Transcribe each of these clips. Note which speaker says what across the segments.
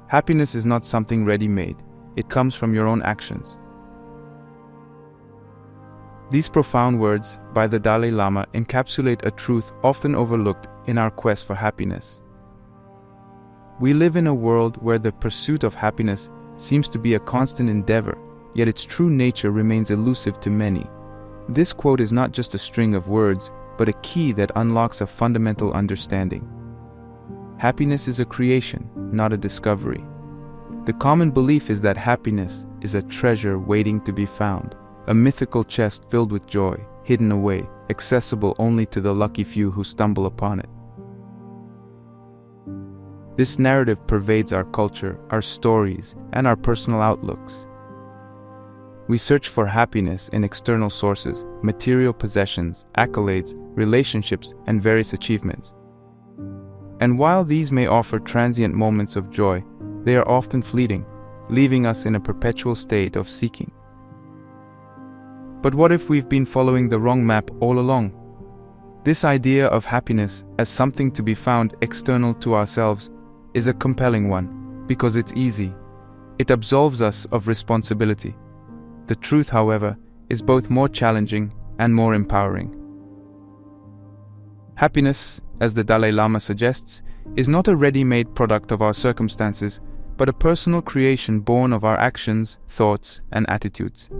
Speaker 1: Happiness is not something ready-made. It comes from your own actions. These profound words by the Dalai Lama encapsulate a truth often overlooked in our quest for happiness. We live in a world where the pursuit of happiness seems to be a constant endeavor, yet its true nature remains elusive to many. This quote is not just a string of words, but a key that unlocks a fundamental understanding. Happiness is a creation, not a discovery. The common belief is that happiness is a treasure waiting to be found, a mythical chest filled with joy, hidden away, accessible only to the lucky few who stumble upon it. This narrative pervades our culture, our stories, and our personal outlooks. We search for happiness in external sources, material possessions, accolades, relationships, and various achievements. And while these may offer transient moments of joy, they are often fleeting, leaving us in a perpetual state of seeking. But what if we've been following the wrong map all along? This idea of happiness as something to be found external to ourselves is a compelling one, because it's easy. It absolves us of responsibility. The truth, however, is both more challenging and more empowering. Happiness, as the Dalai Lama suggests, is not a ready-made product of our circumstances, but a personal creation born of our actions, thoughts, and attitudes.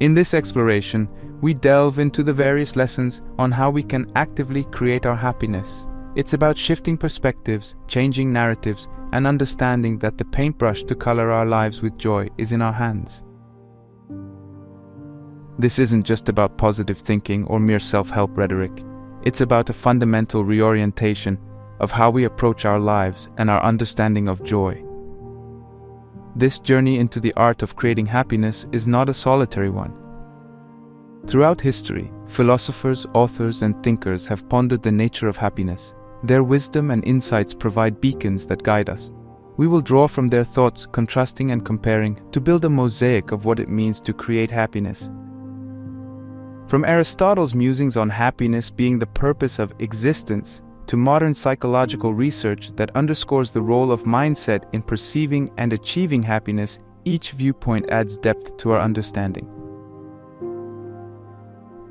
Speaker 1: In this exploration, we delve into the various lessons on how we can actively create our happiness. It's about shifting perspectives, changing narratives, and understanding that the paintbrush to color our lives with joy is in our hands. This isn't just about positive thinking or mere self-help rhetoric. It's about a fundamental reorientation of how we approach our lives and our understanding of joy. This journey into the art of creating happiness is not a solitary one. Throughout history, philosophers, authors, and thinkers have pondered the nature of happiness. Their wisdom and insights provide beacons that guide us. We will draw from their thoughts, contrasting and comparing, to build a mosaic of what it means to create happiness. From Aristotle's musings on happiness being the purpose of existence, to modern psychological research that underscores the role of mindset in perceiving and achieving happiness, each viewpoint adds depth to our understanding.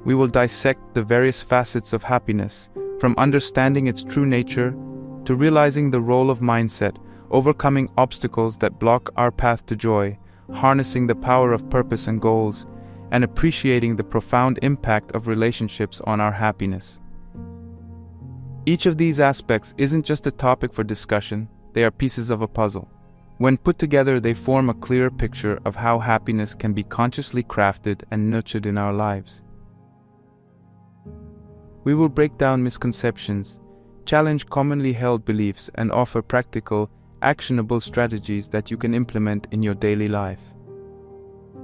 Speaker 1: We will dissect the various facets of happiness, from understanding its true nature to realizing the role of mindset, overcoming obstacles that block our path to joy, harnessing the power of purpose and goals, and appreciating the profound impact of relationships on our happiness. Each of these aspects isn't just a topic for discussion, they are pieces of a puzzle. When put together, they form a clear picture of how happiness can be consciously crafted and nurtured in our lives. We will break down misconceptions, challenge commonly held beliefs, and offer practical, actionable strategies that you can implement in your daily life.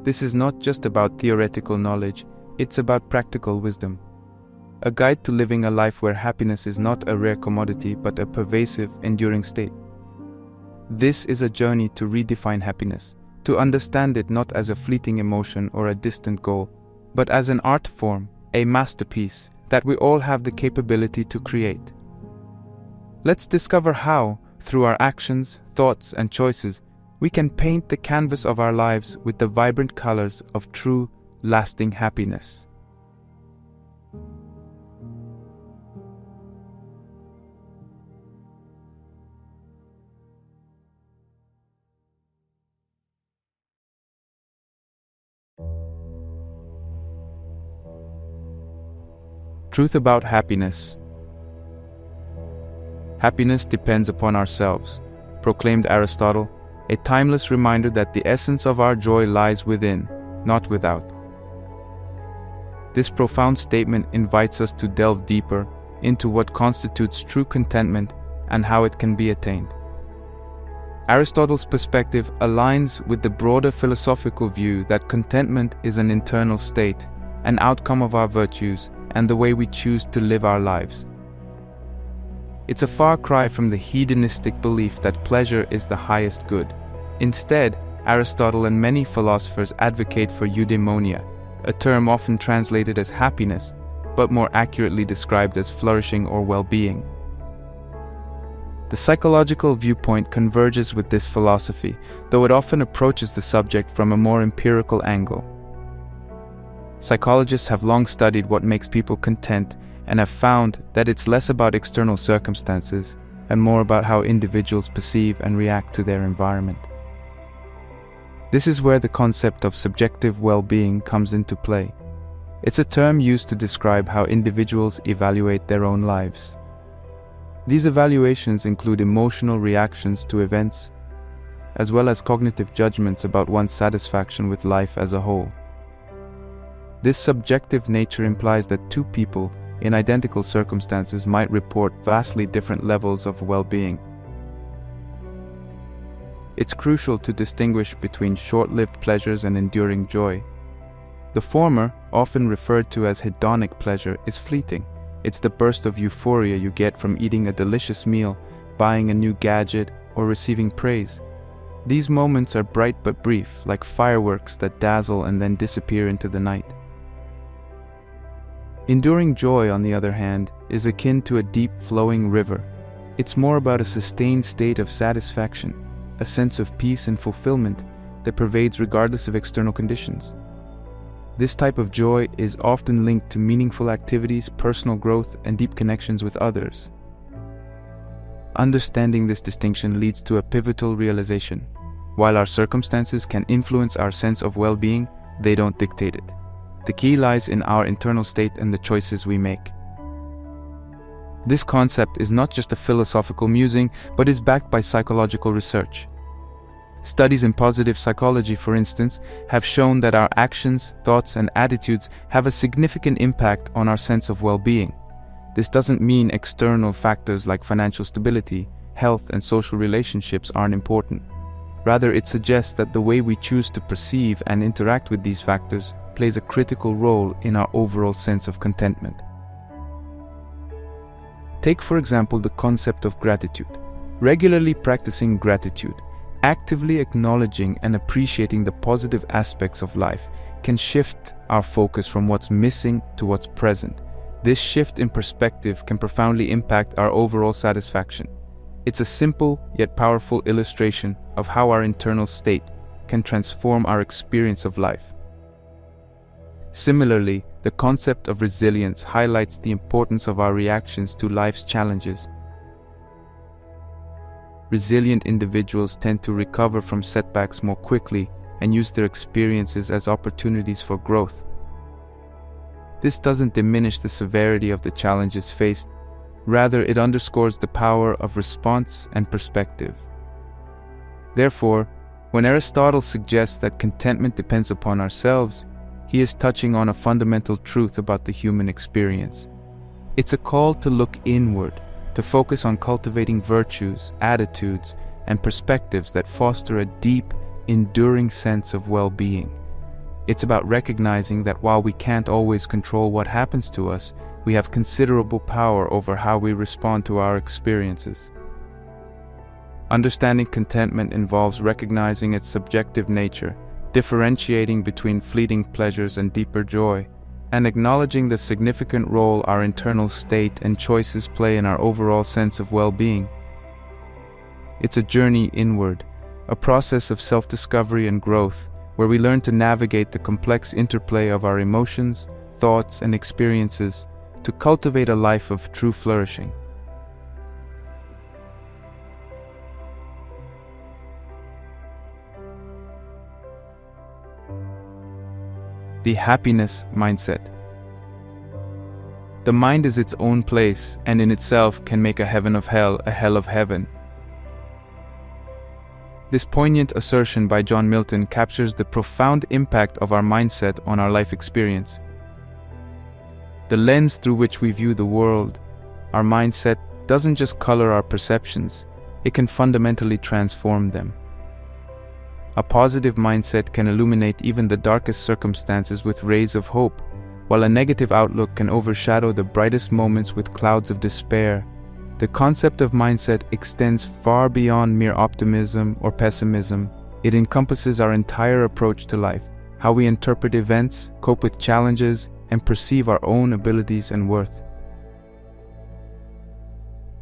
Speaker 1: This is not just about theoretical knowledge, it's about practical wisdom. A guide to living a life where happiness is not a rare commodity but a pervasive, enduring state. This is a journey to redefine happiness, to understand it not as a fleeting emotion or a distant goal, but as an art form, a masterpiece that we all have the capability to create. Let's discover how, through our actions, thoughts, and choices, we can paint the canvas of our lives with the vibrant colors of true, lasting happiness. Truth about happiness. Happiness depends upon ourselves, proclaimed Aristotle, a timeless reminder that the essence of our joy lies within, not without. This profound statement invites us to delve deeper into what constitutes true contentment and how it can be attained. Aristotle's perspective aligns with the broader philosophical view that contentment is an internal state, an outcome of our virtues, and the way we choose to live our lives. It's a far cry from the hedonistic belief that pleasure is the highest good. Instead, Aristotle and many philosophers advocate for eudaimonia, a term often translated as happiness, but more accurately described as flourishing or well-being. The psychological viewpoint converges with this philosophy, though it often approaches the subject from a more empirical angle. Psychologists have long studied what makes people content and have found that it's less about external circumstances and more about how individuals perceive and react to their environment. This is where the concept of subjective well-being comes into play. It's a term used to describe how individuals evaluate their own lives. These evaluations include emotional reactions to events, as well as cognitive judgments about one's satisfaction with life as a whole. This subjective nature implies that two people in identical circumstances might report vastly different levels of well-being. It's crucial to distinguish between short-lived pleasures and enduring joy. The former, often referred to as hedonic pleasure, is fleeting. It's the burst of euphoria you get from eating a delicious meal, buying a new gadget, or receiving praise. These moments are bright but brief, like fireworks that dazzle and then disappear into the night. Enduring joy, on the other hand, is akin to a deep flowing river. It's more about a sustained state of satisfaction, a sense of peace and fulfillment that pervades regardless of external conditions. This type of joy is often linked to meaningful activities, personal growth, and deep connections with others. Understanding this distinction leads to a pivotal realization. While our circumstances can influence our sense of well-being, they don't dictate it. The key lies in our internal state and the choices we make. This concept is not just a philosophical musing, but is backed by psychological research. Studies in positive psychology, for instance, have shown that our actions, thoughts, and attitudes have a significant impact on our sense of well-being. This doesn't mean external factors like financial stability, health, and social relationships aren't important. Rather, it suggests that the way we choose to perceive and interact with these factors plays a critical role in our overall sense of contentment. Take, for example, the concept of gratitude. Regularly practicing gratitude, actively acknowledging and appreciating the positive aspects of life, can shift our focus from what's missing to what's present. This shift in perspective can profoundly impact our overall satisfaction. It's a simple yet powerful illustration of how our internal state can transform our experience of life. Similarly, the concept of resilience highlights the importance of our reactions to life's challenges. Resilient individuals tend to recover from setbacks more quickly and use their experiences as opportunities for growth. This doesn't diminish the severity of the challenges faced. Rather, it underscores the power of response and perspective. Therefore, when Aristotle suggests that contentment depends upon ourselves, he is touching on a fundamental truth about the human experience. It's a call to look inward, to focus on cultivating virtues, attitudes, and perspectives that foster a deep, enduring sense of well-being. It's about recognizing that while we can't always control what happens to us, we have considerable power over how we respond to our experiences. Understanding contentment involves recognizing its subjective nature, differentiating between fleeting pleasures and deeper joy, and acknowledging the significant role our internal state and choices play in our overall sense of well-being. It's a journey inward, a process of self-discovery and growth, where we learn to navigate the complex interplay of our emotions, thoughts, and experiences to cultivate a life of true flourishing. The happiness mindset. The mind is its own place and in itself can make a heaven of hell a hell of heaven. This poignant assertion by John Milton captures the profound impact of our mindset on our life experience. The lens through which we view the world, our mindset, doesn't just color our perceptions, it can fundamentally transform them. A positive mindset can illuminate even the darkest circumstances with rays of hope, while a negative outlook can overshadow the brightest moments with clouds of despair. The concept of mindset extends far beyond mere optimism or pessimism. It encompasses our entire approach to life, how we interpret events, cope with challenges, and perceive our own abilities and worth.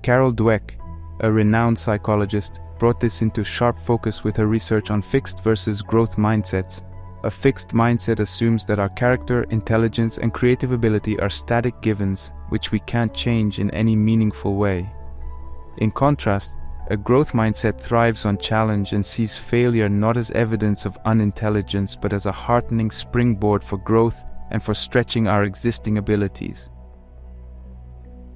Speaker 1: Carol Dweck, a renowned psychologist, brought this into sharp focus with her research on fixed versus growth mindsets. A fixed mindset assumes that our character, intelligence, and creative ability are static givens, which we can't change in any meaningful way. In contrast, a growth mindset thrives on challenge and sees failure not as evidence of unintelligence but as a heartening springboard for growth and for stretching our existing abilities.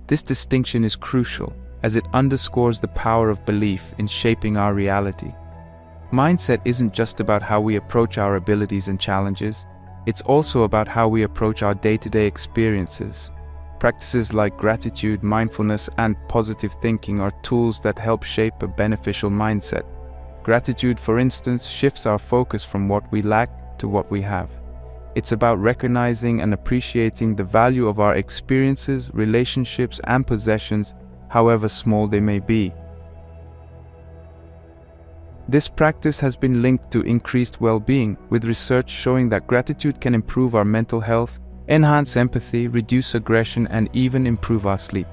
Speaker 1: This distinction is crucial, as it underscores the power of belief in shaping our reality. Mindset isn't just about how we approach our abilities and challenges, it's also about how we approach our day-to-day experiences. Practices like gratitude, mindfulness, and positive thinking are tools that help shape a beneficial mindset. Gratitude, for instance, shifts our focus from what we lack to what we have. It's about recognizing and appreciating the value of our experiences, relationships, and possessions, however small they may be. This practice has been linked to increased well-being, with research showing that gratitude can improve our mental health, enhance empathy, reduce aggression, and even improve our sleep.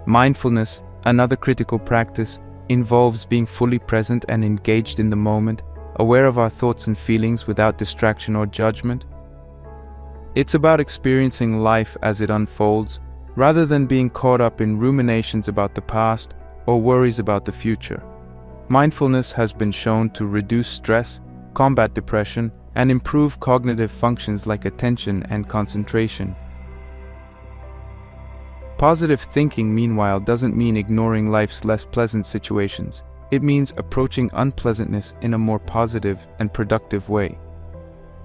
Speaker 1: Mindfulness, another critical practice, involves being fully present and engaged in the moment, aware of our thoughts and feelings without distraction or judgment. It's about experiencing life as it unfolds, rather than being caught up in ruminations about the past or worries about the future. Mindfulness has been shown to reduce stress, combat depression, and improve cognitive functions like attention and concentration. Positive thinking, meanwhile, doesn't mean ignoring life's less pleasant situations. It means approaching unpleasantness in a more positive and productive way.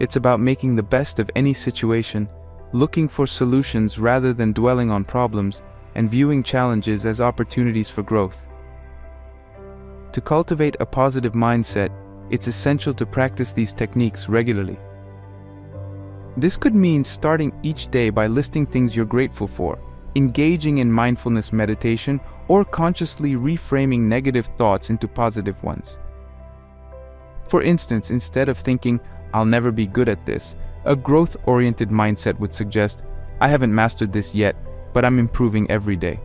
Speaker 1: It's about making the best of any situation, looking for solutions rather than dwelling on problems, and viewing challenges as opportunities for growth. To cultivate a positive mindset, it's essential to practice these techniques regularly. This could mean starting each day by listing things you're grateful for, engaging in mindfulness meditation, or consciously reframing negative thoughts into positive ones. For instance, instead of thinking, "I'll never be good at this," a growth-oriented mindset would suggest, "I haven't mastered this yet, but I'm improving every day."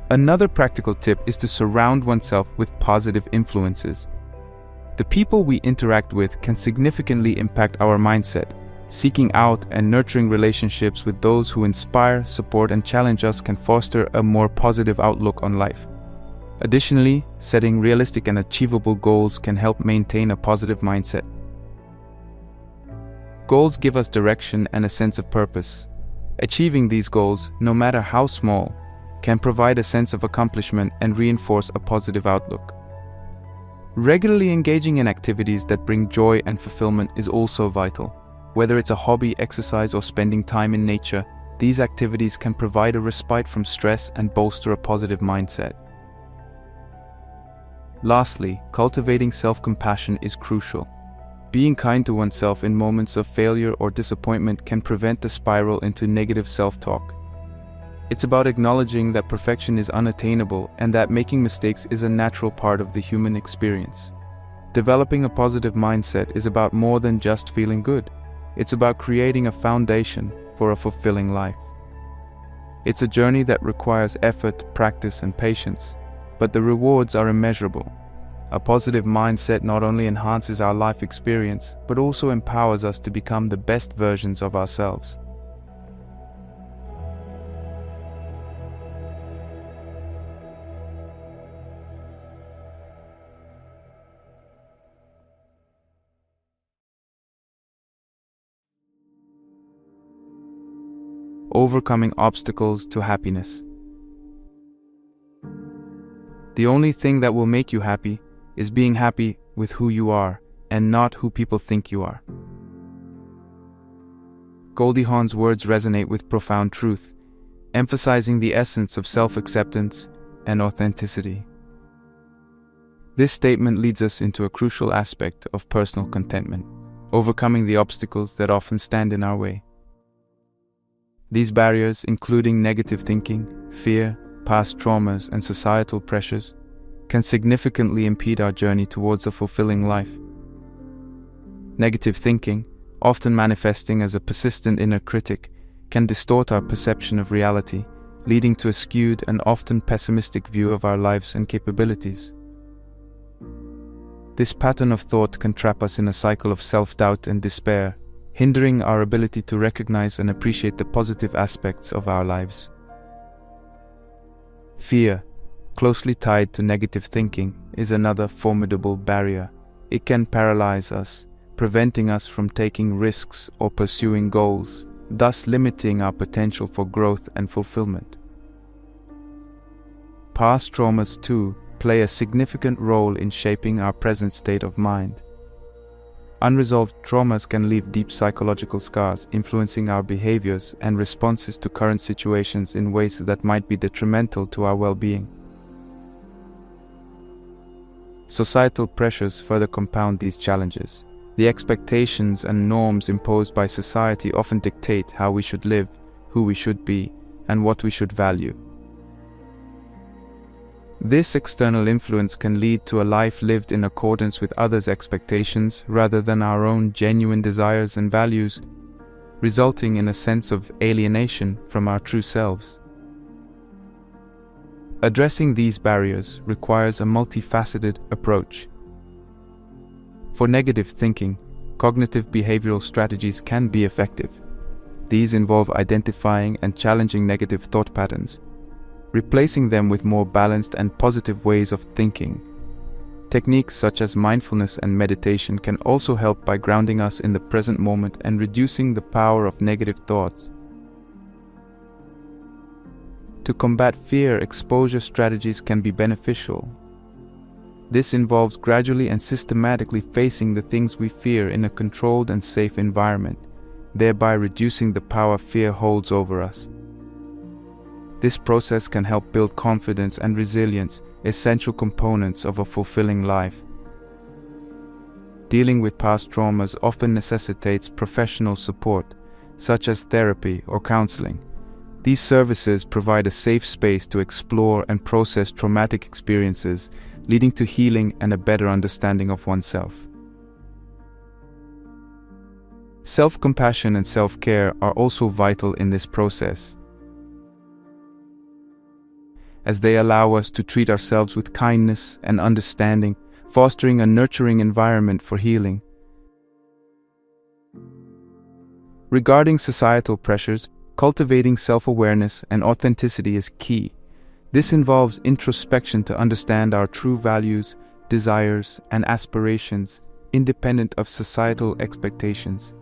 Speaker 1: Another practical tip is to surround oneself with positive influences. The people we interact with can significantly impact our mindset. Seeking out and nurturing relationships with those who inspire, support, and challenge us can foster a more positive outlook on life. Additionally, setting realistic and achievable goals can help maintain a positive mindset. Goals give us direction and a sense of purpose. Achieving these goals, no matter how small, can provide a sense of accomplishment and reinforce a positive outlook. Regularly engaging in activities that bring joy and fulfillment is also vital. Whether it's a hobby, exercise, or spending time in nature, these activities can provide a respite from stress and bolster a positive mindset. Lastly, cultivating self-compassion is crucial. Being kind to oneself in moments of failure or disappointment can prevent the spiral into negative self-talk. It's about acknowledging that perfection is unattainable and that making mistakes is a natural part of the human experience. Developing a positive mindset is about more than just feeling good. It's about creating a foundation for a fulfilling life. It's a journey that requires effort, practice, and patience, but the rewards are immeasurable. A positive mindset not only enhances our life experience, but also empowers us to become the best versions of ourselves. Overcoming obstacles to happiness. The only thing that will make you happy is being happy with who you are and not who people think you are. Goldie Hawn's words resonate with profound truth, emphasizing the essence of self-acceptance and authenticity. This statement leads us into a crucial aspect of personal contentment, overcoming the obstacles that often stand in our way. These barriers, including negative thinking, fear, past traumas, and societal pressures, can significantly impede our journey towards a fulfilling life. Negative thinking, often manifesting as a persistent inner critic, can distort our perception of reality, leading to a skewed and often pessimistic view of our lives and capabilities. This pattern of thought can trap us in a cycle of self-doubt and despair, hindering our ability to recognize and appreciate the positive aspects of our lives. Fear, closely tied to negative thinking, is another formidable barrier. It can paralyze us, preventing us from taking risks or pursuing goals, thus limiting our potential for growth and fulfillment. Past traumas, too, play a significant role in shaping our present state of mind. Unresolved traumas can leave deep psychological scars, influencing our behaviors and responses to current situations in ways that might be detrimental to our well-being. Societal pressures further compound these challenges. The expectations and norms imposed by society often dictate how we should live, who we should be, and what we should value. This external influence can lead to a life lived in accordance with others' expectations rather than our own genuine desires and values, resulting in a sense of alienation from our true selves. Addressing these barriers requires a multifaceted approach. For negative thinking, cognitive behavioral strategies can be effective. These involve identifying and challenging negative thought patterns, replacing them with more balanced and positive ways of thinking. Techniques such as mindfulness and meditation can also help by grounding us in the present moment and reducing the power of negative thoughts. To combat fear, exposure strategies can be beneficial. This involves gradually and systematically facing the things we fear in a controlled and safe environment, thereby reducing the power fear holds over us. This process can help build confidence and resilience, essential components of a fulfilling life. Dealing with past traumas often necessitates professional support, such as therapy or counseling. These services provide a safe space to explore and process traumatic experiences, leading to healing and a better understanding of oneself. Self-compassion and self-care are also vital in this process, as they allow us to treat ourselves with kindness and understanding, fostering a nurturing environment for healing. Regarding societal pressures, cultivating self-awareness and authenticity is key. This involves introspection to understand our true values, desires, and aspirations, independent of societal expectations.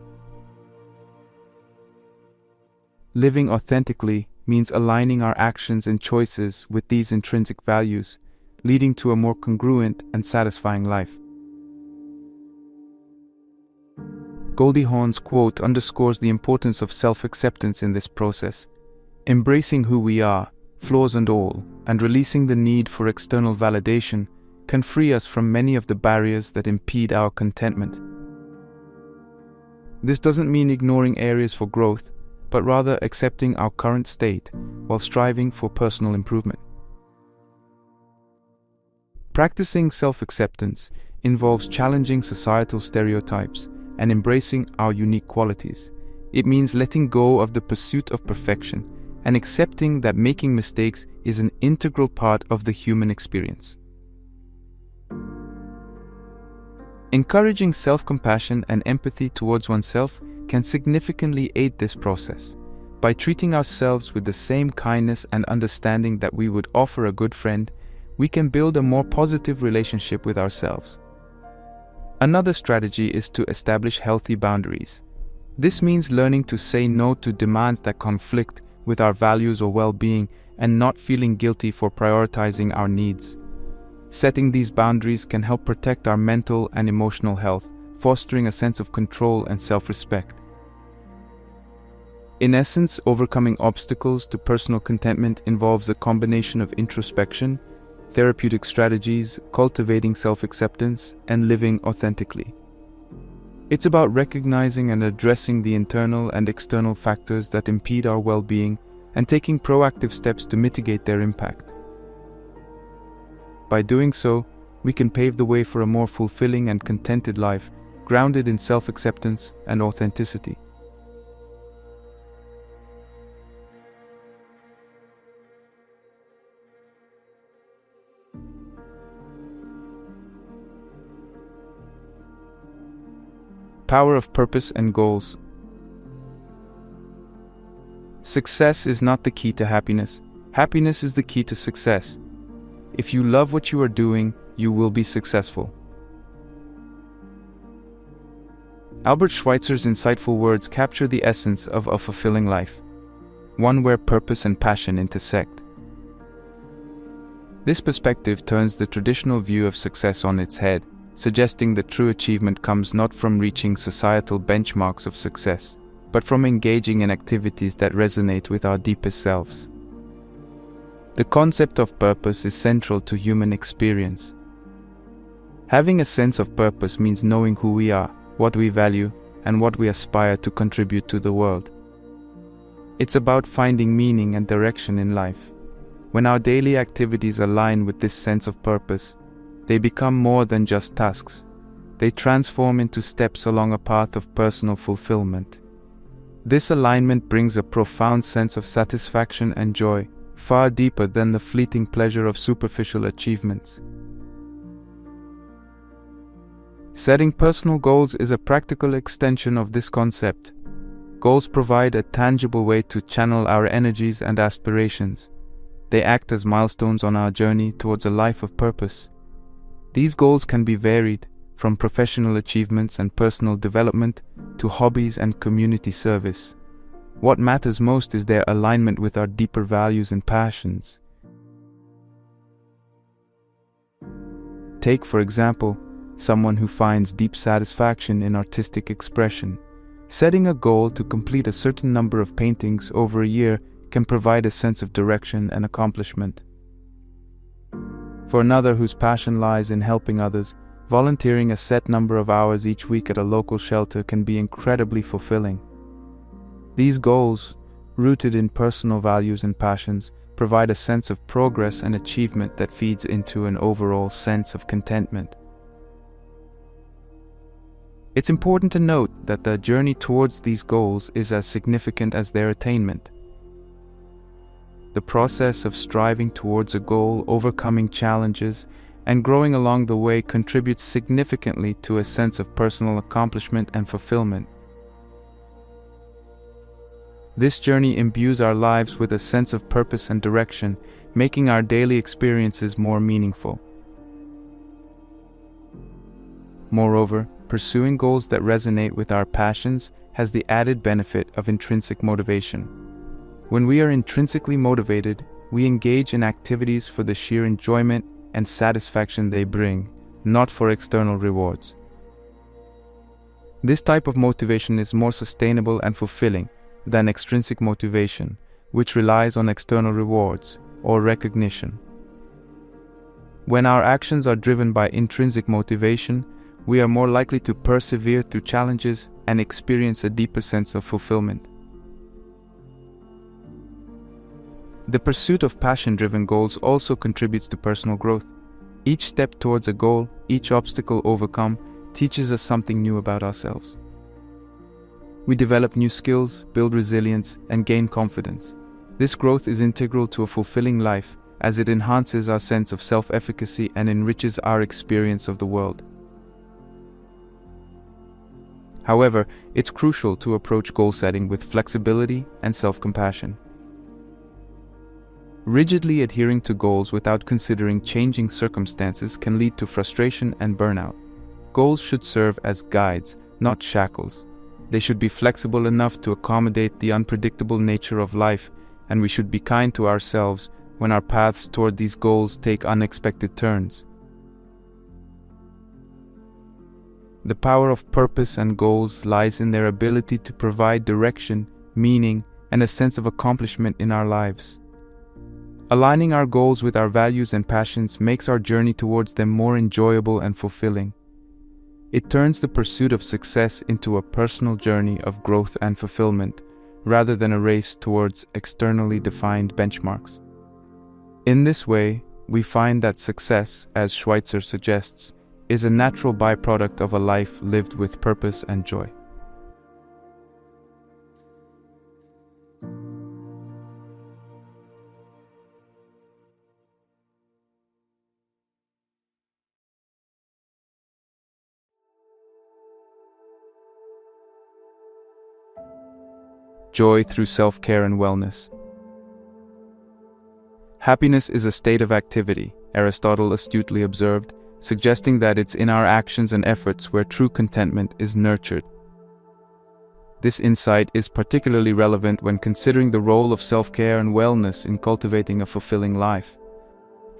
Speaker 1: Living authentically means aligning our actions and choices with these intrinsic values, leading to a more congruent and satisfying life. Goldie Hawn's quote underscores the importance of self-acceptance in this process. Embracing who we are, flaws and all, and releasing the need for external validation can free us from many of the barriers that impede our contentment. This doesn't mean ignoring areas for growth, but rather accepting our current state while striving for personal improvement. Practicing self-acceptance involves challenging societal stereotypes and embracing our unique qualities. It means letting go of the pursuit of perfection and accepting that making mistakes is an integral part of the human experience. Encouraging self-compassion and empathy towards oneself can significantly aid this process. By treating ourselves with the same kindness and understanding that we would offer a good friend, we can build a more positive relationship with ourselves. Another strategy is to establish healthy boundaries. This means learning to say no to demands that conflict with our values or well-being and not feeling guilty for prioritizing our needs. Setting these boundaries can help protect our mental and emotional health, fostering a sense of control and self-respect. In essence, overcoming obstacles to personal contentment involves a combination of introspection, therapeutic strategies, cultivating self-acceptance, and living authentically. It's about recognizing and addressing the internal and external factors that impede our well-being and taking proactive steps to mitigate their impact. By doing so, we can pave the way for a more fulfilling and contented life, grounded in self-acceptance and authenticity. power of purpose and goals. Success is not the key to happiness. Happiness is the key to success. If you love what you are doing, you will be successful. Albert Schweitzer's insightful words capture the essence of a fulfilling life, one where purpose and passion intersect. This perspective turns the traditional view of success on its head, suggesting that true achievement comes not from reaching societal benchmarks of success, but from engaging in activities that resonate with our deepest selves. The concept of purpose is central to human experience. Having a sense of purpose means knowing who we are, what we value, and what we aspire to contribute to the world. It's about finding meaning and direction in life. When our daily activities align with this sense of purpose, they become more than just tasks. They transform into steps along a path of personal fulfillment. This alignment brings a profound sense of satisfaction and joy, far deeper than the fleeting pleasure of superficial achievements. Setting personal goals is a practical extension of this concept. Goals provide a tangible way to channel our energies and aspirations. They act as milestones on our journey towards a life of purpose. These goals can be varied, from professional achievements and personal development to hobbies and community service. What matters most is their alignment with our deeper values and passions. Take, for example, someone who finds deep satisfaction in artistic expression. Setting a goal to complete a certain number of paintings over a year can provide a sense of direction and accomplishment. For another whose passion lies in helping others, volunteering a set number of hours each week at a local shelter can be incredibly fulfilling. These goals, rooted in personal values and passions, provide a sense of progress and achievement that feeds into an overall sense of contentment. It's important to note that the journey towards these goals is as significant as their attainment. The process of striving towards a goal, overcoming challenges, and growing along the way contributes significantly to a sense of personal accomplishment and fulfillment. This journey imbues our lives with a sense of purpose and direction, making our daily experiences more meaningful. Moreover, pursuing goals that resonate with our passions has the added benefit of intrinsic motivation. When we are intrinsically motivated, we engage in activities for the sheer enjoyment and satisfaction they bring, not for external rewards. This type of motivation is more sustainable and fulfilling than extrinsic motivation, which relies on external rewards or recognition. When our actions are driven by intrinsic motivation, we are more likely to persevere through challenges and experience a deeper sense of fulfillment. The pursuit of passion-driven goals also contributes to personal growth. Each step towards a goal, each obstacle overcome, teaches us something new about ourselves. We develop new skills, build resilience, and gain confidence. This growth is integral to a fulfilling life, as it enhances our sense of self-efficacy and enriches our experience of the world. However, it's crucial to approach goal setting with flexibility and self-compassion. Rigidly adhering to goals without considering changing circumstances can lead to frustration and burnout. Goals should serve as guides, not shackles. They should be flexible enough to accommodate the unpredictable nature of life, and we should be kind to ourselves when our paths toward these goals take unexpected turns. The power of purpose and goals lies in their ability to provide direction, meaning, and a sense of accomplishment in our lives. Aligning our goals with our values and passions makes our journey towards them more enjoyable and fulfilling. It turns the pursuit of success into a personal journey of growth and fulfillment, rather than a race towards externally defined benchmarks. In this way, we find that success, as Schweitzer suggests, is a natural byproduct of a life lived with purpose and joy. joy through self-care and wellness. Happiness is a state of activity, Aristotle astutely observed, suggesting that it's in our actions and efforts where true contentment is nurtured. This insight is particularly relevant when considering the role of self-care and wellness in cultivating a fulfilling life.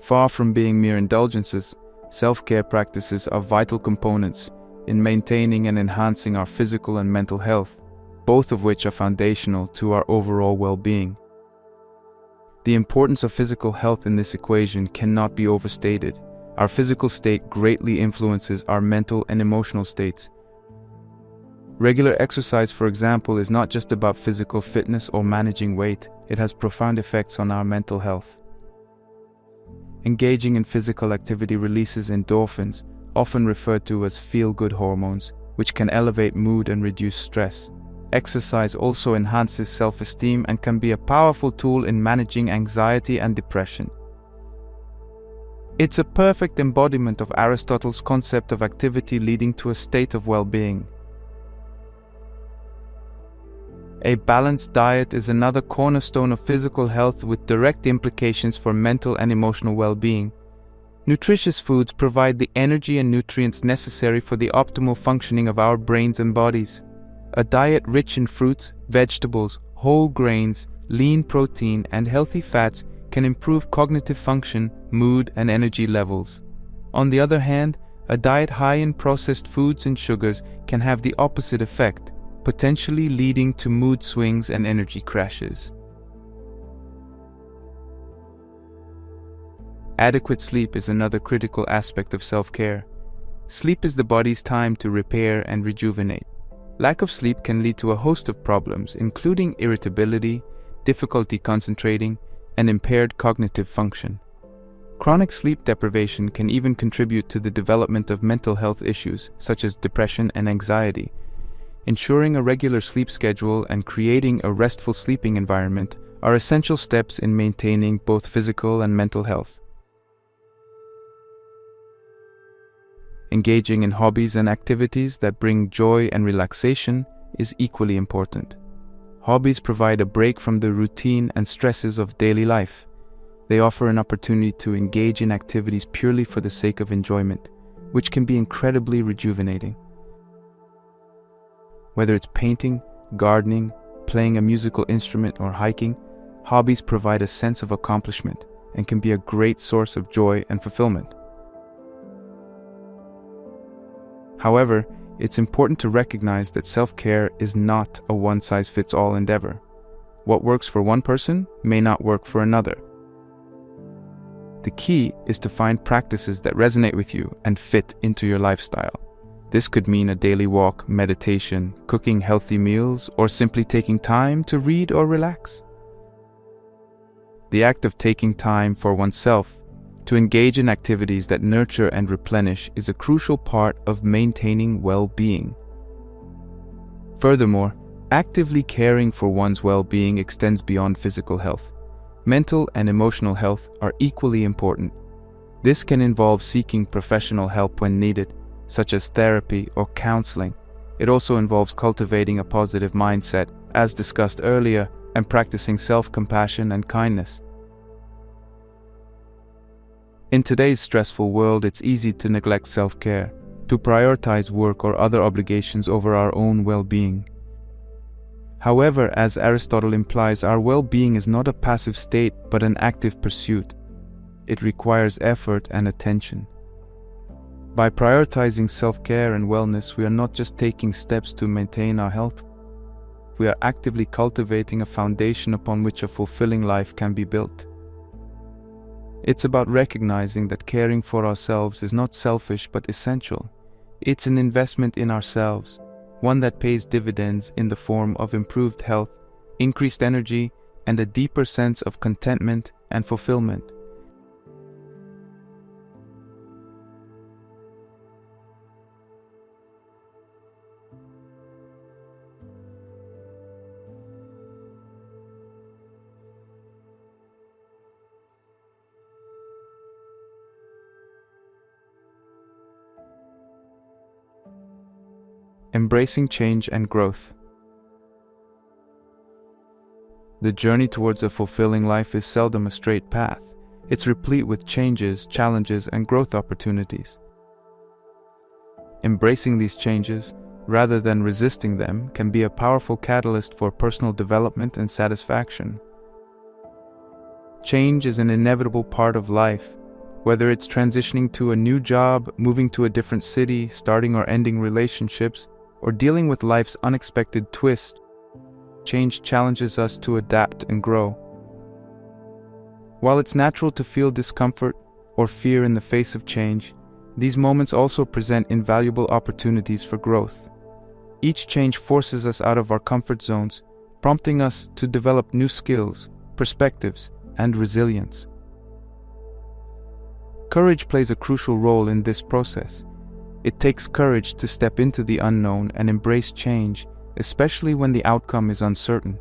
Speaker 1: Far from being mere indulgences, self-care practices are vital components in maintaining and enhancing our physical and mental health, both of which are foundational to our overall well-being. The importance of physical health in this equation cannot be overstated. Our physical state greatly influences our mental and emotional states. Regular exercise, for example, is not just about physical fitness or managing weight. It has profound effects on our mental health. Engaging in physical activity releases endorphins, often referred to as feel-good hormones, which can elevate mood and reduce stress. Exercise also enhances self-esteem and can be a powerful tool in managing anxiety and depression. It's a perfect embodiment of Aristotle's concept of activity leading to a state of well-being. A balanced diet is another cornerstone of physical health with direct implications for mental and emotional well-being. Nutritious foods provide the energy and nutrients necessary for the optimal functioning of our brains and bodies. A diet rich in fruits, vegetables, whole grains, lean protein, and healthy fats can improve cognitive function, mood, and energy levels. On the other hand, a diet high in processed foods and sugars can have the opposite effect, potentially leading to mood swings and energy crashes. Adequate sleep is another critical aspect of self-care. Sleep is the body's time to repair and rejuvenate. Lack of sleep can lead to a host of problems, including irritability, difficulty concentrating, and impaired cognitive function. Chronic sleep deprivation can even contribute to the development of mental health issues, such as depression and anxiety. Ensuring a regular sleep schedule and creating a restful sleeping environment are essential steps in maintaining both physical and mental health. Engaging in hobbies and activities that bring joy and relaxation is equally important. Hobbies provide a break from the routine and stresses of daily life. They offer an opportunity to engage in activities purely for the sake of enjoyment, which can be incredibly rejuvenating. Whether it's painting, gardening, playing a musical instrument, or hiking, hobbies provide a sense of accomplishment and can be a great source of joy and fulfillment. However, it's important to recognize that self-care is not a one-size-fits-all endeavor. What works for one person may not work for another. The key is to find practices that resonate with you and fit into your lifestyle. This could mean a daily walk, meditation, cooking healthy meals, or simply taking time to read or relax. The act of taking time for oneself to engage in activities that nurture and replenish is a crucial part of maintaining well-being. Furthermore, actively caring for one's well-being extends beyond physical health. Mental and emotional health are equally important. This can involve seeking professional help when needed, such as therapy or counseling. It also involves cultivating a positive mindset, as discussed earlier, and practicing self-compassion and kindness. In today's stressful world, it's easy to neglect self-care, to prioritize work or other obligations over our own well-being. However, as Aristotle implies, our well-being is not a passive state but an active pursuit. It requires effort and attention. By prioritizing self-care and wellness, we are not just taking steps to maintain our health, we are actively cultivating a foundation upon which a fulfilling life can be built. It's about recognizing that caring for ourselves is not selfish but essential. It's an investment in ourselves, one that pays dividends in the form of improved health, increased energy, and a deeper sense of contentment and fulfillment. Embracing change and growth. The journey towards a fulfilling life is seldom a straight path. It's replete with changes, challenges, and growth opportunities. Embracing these changes, rather than resisting them, can be a powerful catalyst for personal development and satisfaction. Change is an inevitable part of life, whether it's transitioning to a new job, moving to a different city, starting or ending relationships, or dealing with life's unexpected twists. Change challenges us to adapt and grow. While it's natural to feel discomfort or fear in the face of change, these moments also present invaluable opportunities for growth. Each change forces us out of our comfort zones, prompting us to develop new skills, perspectives, and resilience. Courage plays a crucial role in this process. It takes courage to step into the unknown and embrace change, especially when the outcome is uncertain.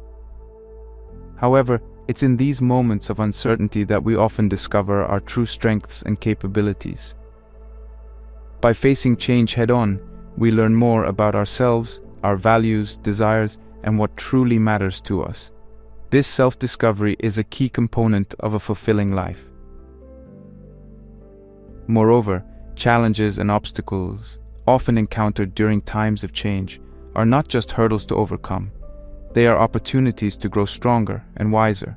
Speaker 1: However, it's in these moments of uncertainty that we often discover our true strengths and capabilities. By facing change head-on, we learn more about ourselves, our values, desires, and what truly matters to us. This self-discovery is a key component of a fulfilling life. Moreover, challenges and obstacles, often encountered during times of change, are not just hurdles to overcome. They are opportunities to grow stronger and wiser.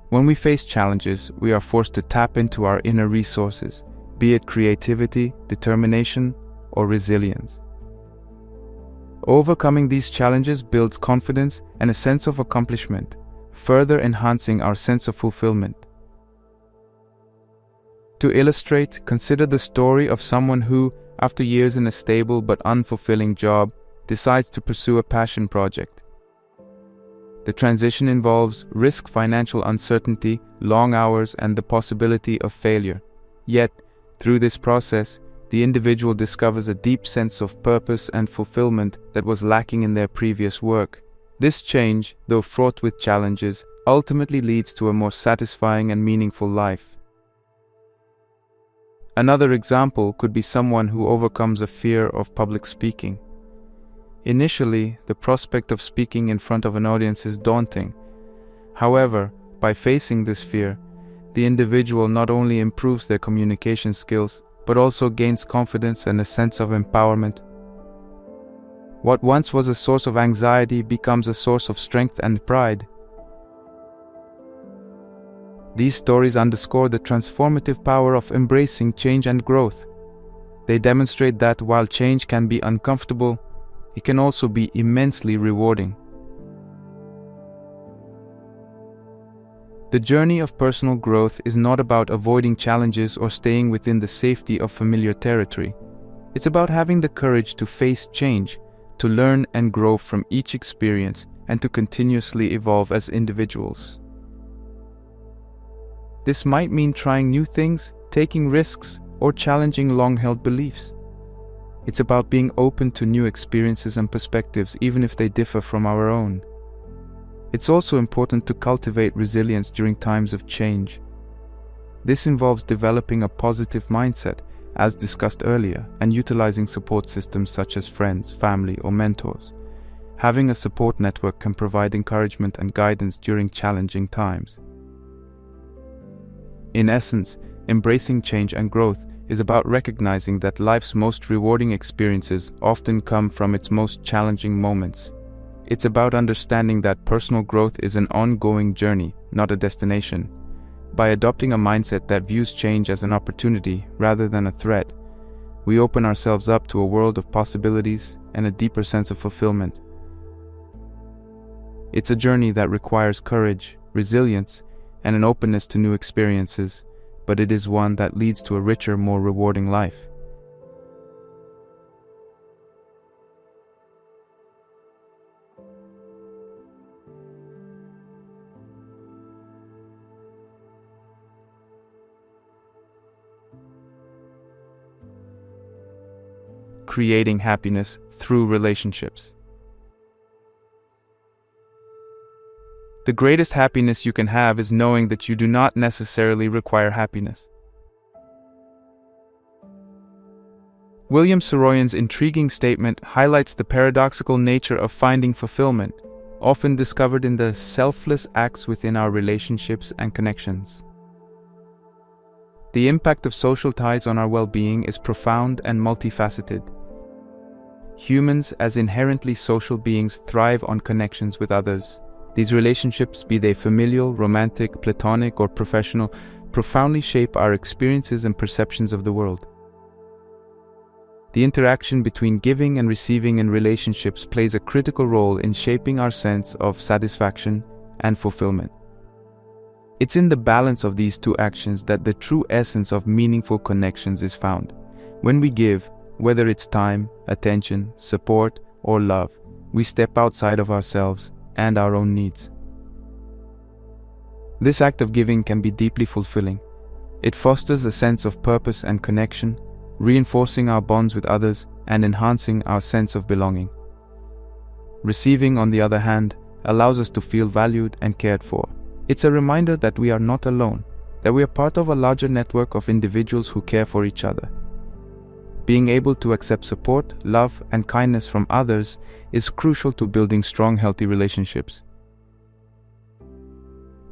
Speaker 1: When we face challenges, we are forced to tap into our inner resources, be it creativity, determination, or resilience. Overcoming these challenges builds confidence and a sense of accomplishment, further enhancing our sense of fulfillment. To illustrate, consider the story of someone who, after years in a stable but unfulfilling job, decides to pursue a passion project. The transition involves risk, financial uncertainty, long hours, and the possibility of failure. Yet, through this process, the individual discovers a deep sense of purpose and fulfillment that was lacking in their previous work. This change, though fraught with challenges, ultimately leads to a more satisfying and meaningful life. Another example could be someone who overcomes a fear of public speaking. Initially, the prospect of speaking in front of an audience is daunting. However, by facing this fear, the individual not only improves their communication skills, but also gains confidence and a sense of empowerment. What once was a source of anxiety becomes a source of strength and pride. These stories underscore the transformative power of embracing change and growth. They demonstrate that while change can be uncomfortable, it can also be immensely rewarding. The journey of personal growth is not about avoiding challenges or staying within the safety of familiar territory. It's about having the courage to face change, to learn and grow from each experience, and to continuously evolve as individuals. This might mean trying new things, taking risks, or challenging long-held beliefs. It's about being open to new experiences and perspectives, even if they differ from our own. It's also important to cultivate resilience during times of change. This involves developing a positive mindset, as discussed earlier, and utilizing support systems such as friends, family, or mentors. Having a support network can provide encouragement and guidance during challenging times. In essence, embracing change and growth is about recognizing that life's most rewarding experiences often come from its most challenging moments. It's about understanding that personal growth is an ongoing journey, not a destination. By adopting a mindset that views change as an opportunity rather than a threat, we open ourselves up to a world of possibilities and a deeper sense of fulfillment. It's a journey that requires courage, resilience, and an openness to new experiences, but it is one that leads to a richer, more rewarding life. Creating happiness through relationships. The greatest happiness you can have is knowing that you do not necessarily require happiness. William Saroyan's intriguing statement highlights the paradoxical nature of finding fulfillment. often discovered in the selfless acts within our relationships and connections. The impact of social ties on our well-being is profound and multifaceted. Humans, as inherently social beings, thrive on connections with others. These relationships, be they familial, romantic, platonic, or professional, profoundly shape our experiences and perceptions of the world. The interaction between giving and receiving in relationships plays a critical role in shaping our sense of satisfaction and fulfillment. It's in the balance of these two actions that the true essence of meaningful connections is found. When we give, whether it's time, attention, support, or love, we step outside of ourselves and our own needs. This act of giving can be deeply fulfilling. It fosters a sense of purpose and connection, reinforcing our bonds with others and enhancing our sense of belonging. Receiving, on the other hand, allows us to feel valued and cared for. It's a reminder that we are not alone, that we are part of a larger network of individuals who care for each other. Being able to accept support, love, and kindness from others is crucial to building strong, healthy relationships.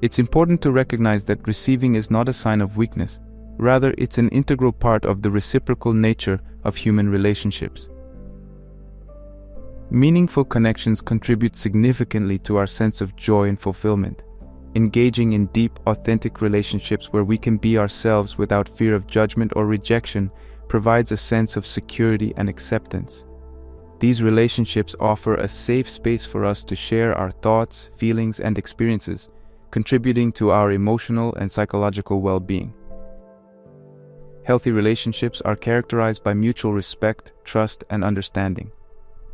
Speaker 1: It's important to recognize that receiving is not a sign of weakness. Rather, it's an integral part of the reciprocal nature of human relationships. Meaningful connections contribute significantly to our sense of joy and fulfillment. Engaging in deep, authentic relationships where we can be ourselves without fear of judgment or rejection provides a sense of security and acceptance. These relationships offer a safe space for us to share our thoughts, feelings, and experiences, contributing to our emotional and psychological well-being. Healthy relationships are characterized by mutual respect, trust, and understanding.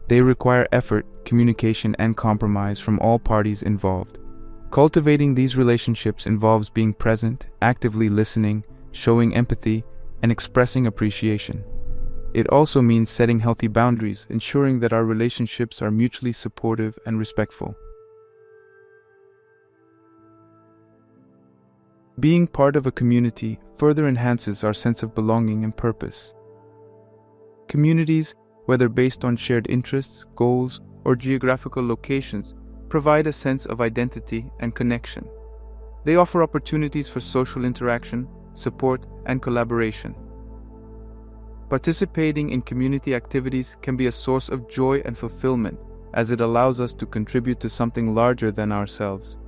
Speaker 1: They require effort, communication, and compromise from all parties involved. Cultivating these relationships involves being present, actively listening, showing empathy, and expressing appreciation. It also means setting healthy boundaries, ensuring that our relationships are mutually supportive and respectful. Being part of a community further enhances our sense of belonging and purpose. Communities, whether based on shared interests, goals, or geographical locations, provide a sense of identity and connection. They offer opportunities for social interaction, support, and collaboration. Participating in community activities can be a source of joy and fulfillment, as it allows us to contribute to something larger than ourselves.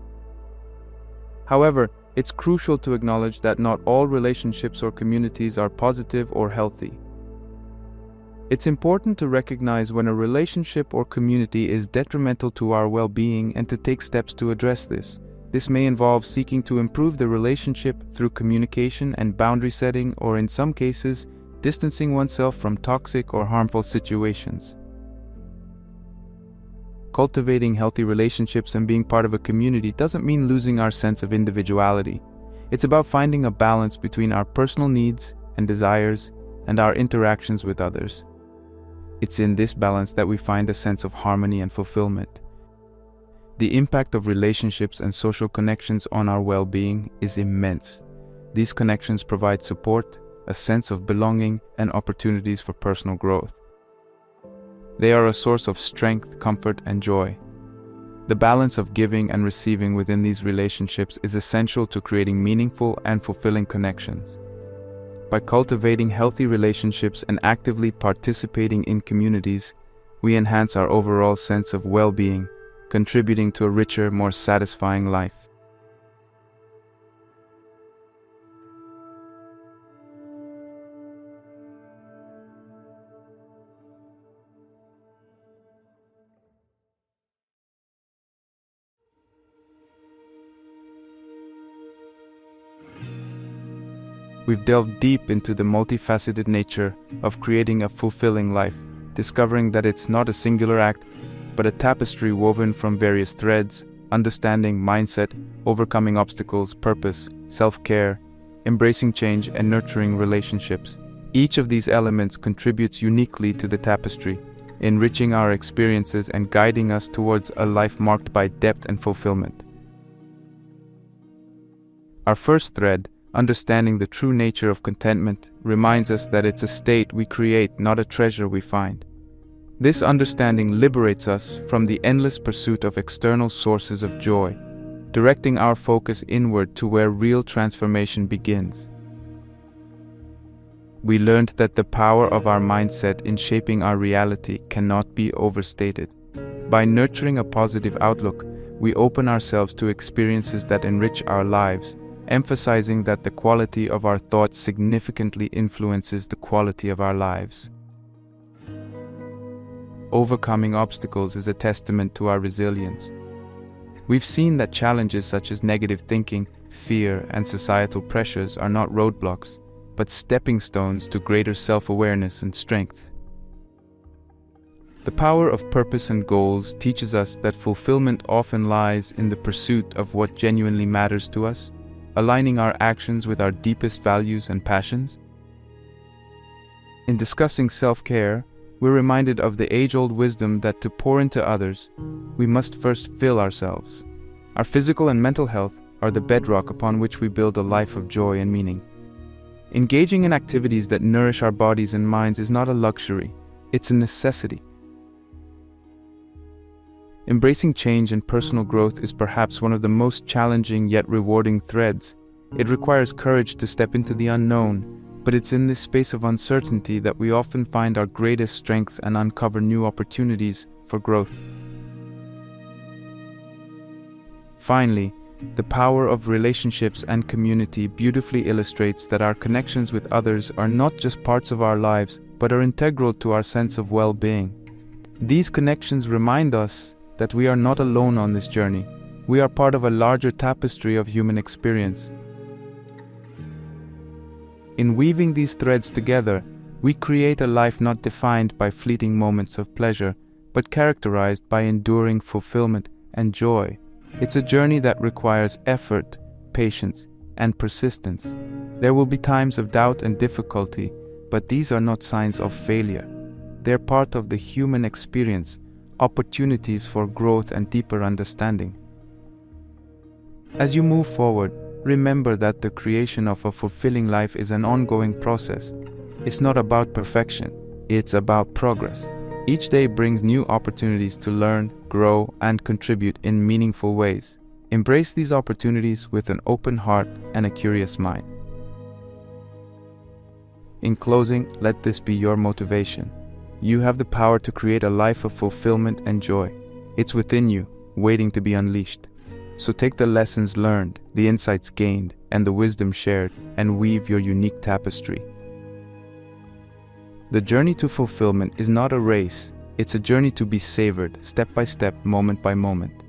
Speaker 1: However, it's crucial to acknowledge that not all relationships or communities are positive or healthy. It's important to recognize when a relationship or community is detrimental to our well-being and to take steps to address this. This may involve seeking to improve the relationship through communication and boundary setting, or in some cases, distancing oneself from toxic or harmful situations. Cultivating healthy relationships and being part of a community doesn't mean losing our sense of individuality. It's about finding a balance between our personal needs and desires and our interactions with others. It's in this balance that we find a sense of harmony and fulfillment. The impact of relationships and social connections on our well-being is immense. These connections provide support, a sense of belonging, and opportunities for personal growth. They are a source of strength, comfort, and joy. The balance of giving and receiving within these relationships is essential to creating meaningful and fulfilling connections. By cultivating healthy relationships and actively participating in communities, we enhance our overall sense of well-being, contributing to a richer, more satisfying life. We've delved deep into the multifaceted nature of creating a fulfilling life, discovering that it's not a singular act, but a tapestry woven from various threads: understanding, mindset, overcoming obstacles, purpose, self-care, embracing change, and nurturing relationships. Each of these elements contributes uniquely to the tapestry, enriching our experiences and guiding us towards a life marked by depth and fulfillment. Our first thread, understanding the true nature of contentment, reminds us that it's a state we create, not a treasure we find. This understanding liberates us from the endless pursuit of external sources of joy, directing our focus inward to where real transformation begins. We learned that the power of our mindset in shaping our reality cannot be overstated. By nurturing a positive outlook, we open ourselves to experiences that enrich our lives, emphasizing that the quality of our thoughts significantly influences the quality of our lives. Overcoming obstacles is a testament to our resilience. We've seen that challenges such as negative thinking, fear, and societal pressures are not roadblocks, but stepping stones to greater self-awareness and strength. The power of purpose and goals teaches us that fulfillment often lies in the pursuit of what genuinely matters to us, aligning our actions with our deepest values and passions. In discussing self-care, we're reminded of the age-old wisdom that to pour into others, we must first fill ourselves. Our physical and mental health are the bedrock upon which we build a life of joy and meaning. Engaging in activities that nourish our bodies and minds is not a luxury, it's a necessity. Embracing change and personal growth is perhaps one of the most challenging yet rewarding threads. It requires courage to step into the unknown, but it's in this space of uncertainty that we often find our greatest strengths and uncover new opportunities for growth. Finally, the power of relationships and community beautifully illustrates that our connections with others are not just parts of our lives, but are integral to our sense of well-being. These connections remind us that we are not alone on this journey. We are part of a larger tapestry of human experience. In weaving these threads together, we create a life not defined by fleeting moments of pleasure, but characterized by enduring fulfillment and joy. It's a journey that requires effort, patience, and persistence. There will be times of doubt and difficulty, but these are not signs of failure. They're part of the human experience, opportunities for growth and deeper understanding. As you move forward, remember that the creation of a fulfilling life is an ongoing process. It's not about perfection, it's about progress. Each day brings new opportunities to learn, grow, and contribute in meaningful ways. Embrace these opportunities with an open heart and a curious mind. In closing, let this be your motivation. You have the power to create a life of fulfillment and joy. It's within you, waiting to be unleashed. So take the lessons learned, the insights gained, and the wisdom shared, and weave your unique tapestry. The journey to fulfillment is not a race, it's a journey to be savored, step by step, moment by moment.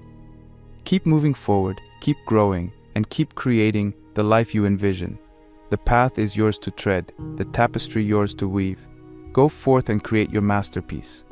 Speaker 1: Keep moving forward, keep growing, and keep creating the life you envision. The path is yours to tread, the tapestry yours to weave. Go forth and create your masterpiece.